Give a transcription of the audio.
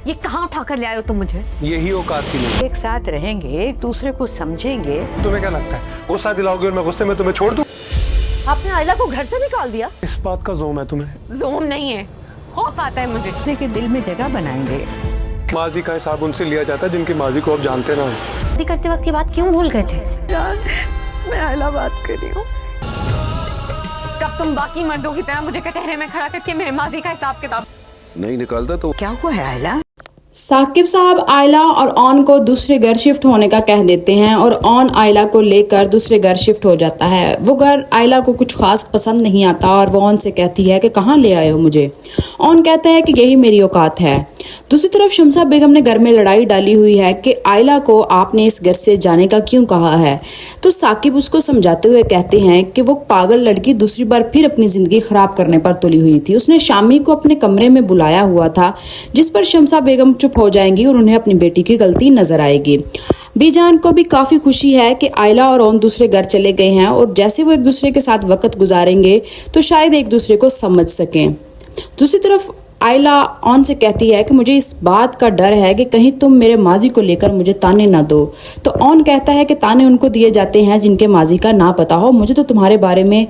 ये कहाँ उठा कर ले आए हो तुम मुझे? यही औकात थी मेरी। एक साथ रहेंगे, एक दूसरे को समझेंगे। तुम्हें क्या लगता है गुस्सा दिलाओगे और मैं गुस्से में तुम्हें छोड़ दूं? आपने आयला को घर से निकाल दिया? इस बात का जोम है तुम्हें? जोम नहीं है, खौफ आता है मुझे। दूसरे के दिल में जगह बनाएंगे। माजी का हिसाब उनसे लिया जाता है जिनकी माजी को आप जानते ना। शादी करते वक्त ये बात क्यों भूल गए थे? यार, मैं आयला बात कर रही हूँ। कब तुम बाकी मर्दों की तरह मुझे कटहरे में खड़ा करके मेरे माजी का हिसाब किताब नहीं निकालता तो क्या हुआ है आयला? साकिब साहब आयला और ऑन को दूसरे घर शिफ्ट होने का कह देते हैं और ऑन आयला को लेकर दूसरे घर शिफ्ट हो जाता है। वो घर आयला को कुछ खास पसंद नहीं आता और वो ऑन से कहती है कि कहाँ ले आए हो मुझे। ऑन कहता है कि यही मेरी औकात है। दूसरी तरफ शमसा बेगम ने घर में लड़ाई डाली हुई है कि आयला को आपने इस घर से जाने का क्यों कहा है। तो साकिब उसको समझाते हुए कहते हैं कि वो पागल लड़की दूसरी बार फिर अपनी जिंदगी खराब करने पर तुली हुई थी। उसने शामी को अपने कमरे में बुलाया हुआ था, जिस पर शमसा बेगम चुप हो जाएंगी और उन्हें अपनी बेटी की गलती नजर आएगी। बीजान को भी काफी खुशी है कि आयला और ऑन दूसरे घर चले गए हैं और जैसे वो एक दूसरे के साथ वक्त गुजारेंगे तो शायद एक दूसरे को समझ सकें। दूसरी तरफ आयला ऑन से कहती है कि मुझे इस बात का डर है कि कहीं तुम मेरे माजी को लेकर मुझे ताने ना दो। तो ऑन कहता है कि ताने उनको दिए जाते हैं जिनके माजी का ना पता हो, मुझे तो तुम्हारे बारे में